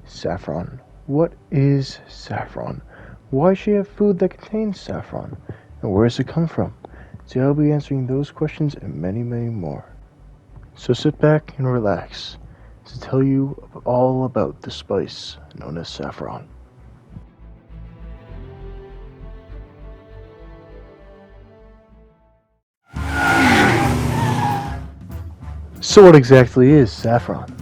Saffron. What is saffron? Why should you have food that contains saffron? And where does it come from? So I'll be answering those questions and many, many more. So sit back and relax to tell you all about the spice known as saffron. So what exactly is saffron?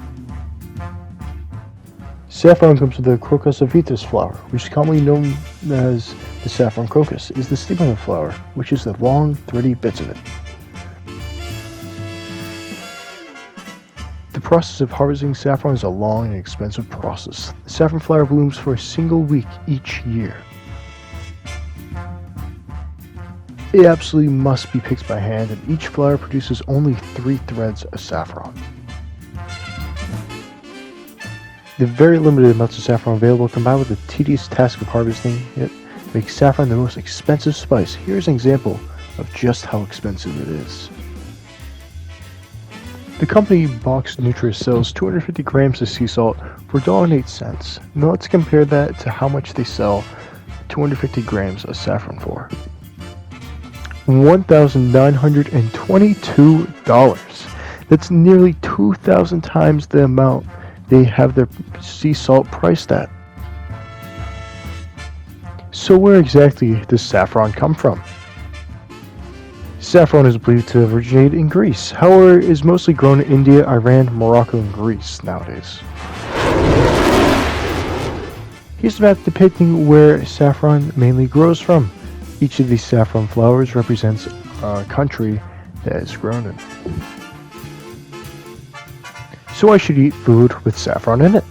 Saffron comes from the Crocus vitis flower, which is commonly known as the saffron crocus. It is the stem of the flower, which is the long, thready bits of it. The process of harvesting saffron is a long and expensive process. The saffron flower blooms for a single week each year. It absolutely must be picked by hand, and each flower produces only 3 threads of saffron. The very limited amounts of saffron available, combined with the tedious task of harvesting it, makes saffron the most expensive spice. Here's an example of just how expensive it is. The company Box Nutria sells 250 grams of sea salt for $1.08. Now let's compare that to how much they sell 250 grams of saffron for. $1,922. That's nearly 2,000 times the amount they have their sea salt priced at. So where exactly does saffron come from? Saffron is believed to originate in Greece. However, it is mostly grown in India, Iran, Morocco, and Greece nowadays. Here's a map depicting where saffron mainly grows from. Each of these saffron flowers represents a country that it's grown in. So I should eat food with saffron in it.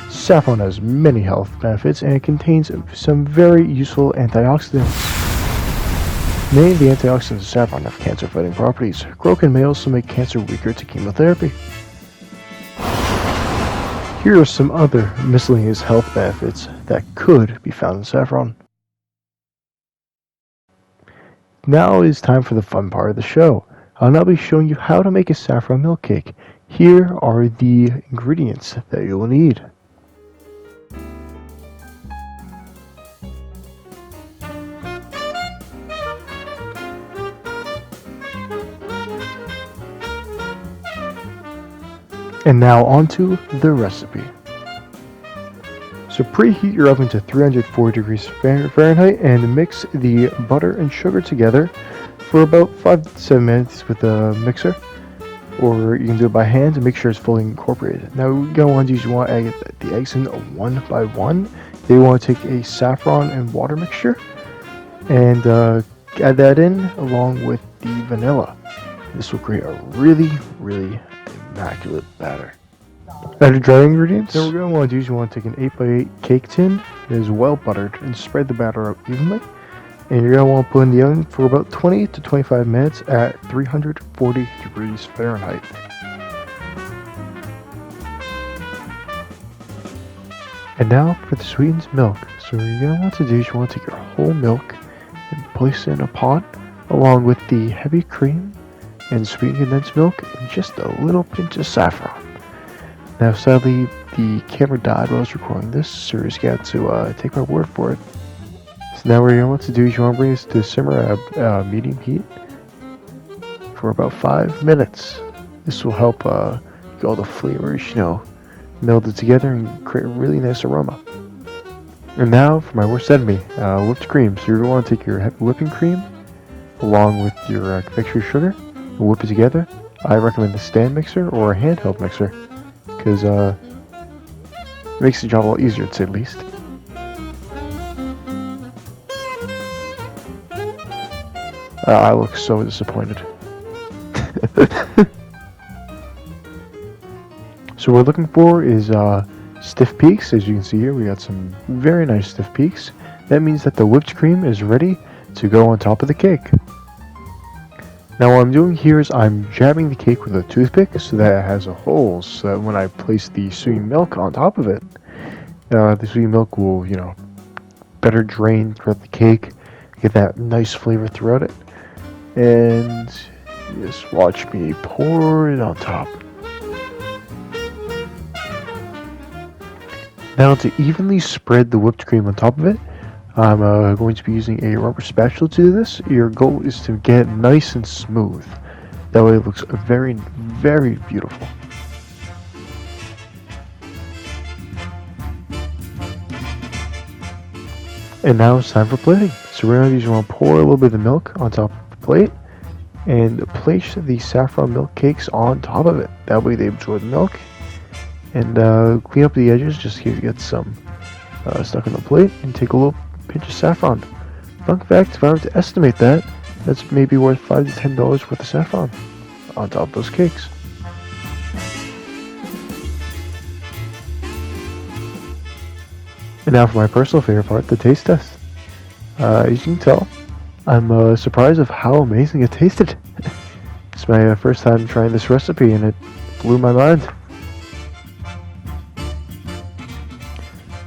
Saffron has many health benefits, and it contains some very useful antioxidants. Many of the antioxidants in saffron have cancer-fighting properties. Groken may also make cancer weaker to chemotherapy. Here are some other miscellaneous health benefits that could be found in saffron. Now it is time for the fun part of the show. I'll now be showing you how to make a saffron milk cake. Here are the ingredients that you will need. And now onto the recipe. So preheat your oven to 340 degrees Fahrenheit and mix the butter and sugar together for about 5 to 7 minutes with a mixer, or you can do it by hand to make sure it's fully incorporated. Now you're going to want to use, you want to add the eggs in one by one. Then you want to take a saffron and water mixture and add that in along with the vanilla. This will create a really immaculate batter. Add dry ingredients. Then we're going to want to do is you want to take an 8x8 cake tin that is well buttered and spread the batter out evenly. And you're going to want to put in the oven for about 20 to 25 minutes at 340 degrees Fahrenheit. And now for the sweetened milk. So what you're going to want to do is you want to take your whole milk and place it in a pot along with the heavy cream and sweetened condensed milk and just a little pinch of saffron. Now sadly the camera died while I was recording this, so you're just going to take my word for it. So now what you're going to want to do is you want to bring this to simmer at medium heat for about 5 minutes. This will help get all the flavors, melded together and create a really nice aroma. And now for my worst enemy, whipped cream. So you're going to want to take your heavy whipping cream along with your confectionery sugar and whip it together. I recommend a stand mixer or a handheld mixer because it makes the job a lot easier to say the least. I look so disappointed. So what we're looking for is stiff peaks. As you can see here, we got some very nice stiff peaks. That means that the whipped cream is ready to go on top of the cake. Now what I'm doing here is I'm jabbing the cake with a toothpick so that it has a hole, so that when I place the sweetened milk on top of it, the sweetened milk will, better drain throughout the cake, get that nice flavor throughout it. And just watch me pour it on top. Now to evenly spread the whipped cream on top of it, I'm going to be using a rubber spatula to do this. Your goal is to get it nice and smooth. That way it looks very, very beautiful. And now it's time for plating. So we're going to pour a little bit of the milk on top of the plate and place the saffron milk cakes on top of it. That way they absorb the milk. And clean up the edges just to get some stuck on the plate, and take a little pinch of saffron. Fun fact, if I were to estimate that, that's maybe worth $5 to $10 worth of saffron on top of those cakes. And now for my personal favorite part, the taste test. As you can tell, I'm surprised of how amazing it tasted. It's my first time trying this recipe and it blew my mind.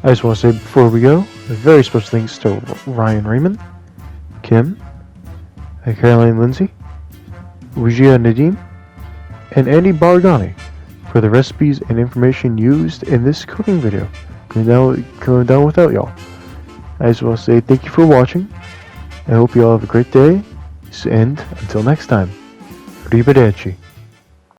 I just want to say before we go, a very special thanks to Ryan Raymond, Kim, Caroline Lindsay, Ujia Nadim, and Andy Bargani for the recipes and information used in this cooking video. Going down without y'all. I just want to say thank you for watching. I hope you all have a great day, and until next time, arrivederci.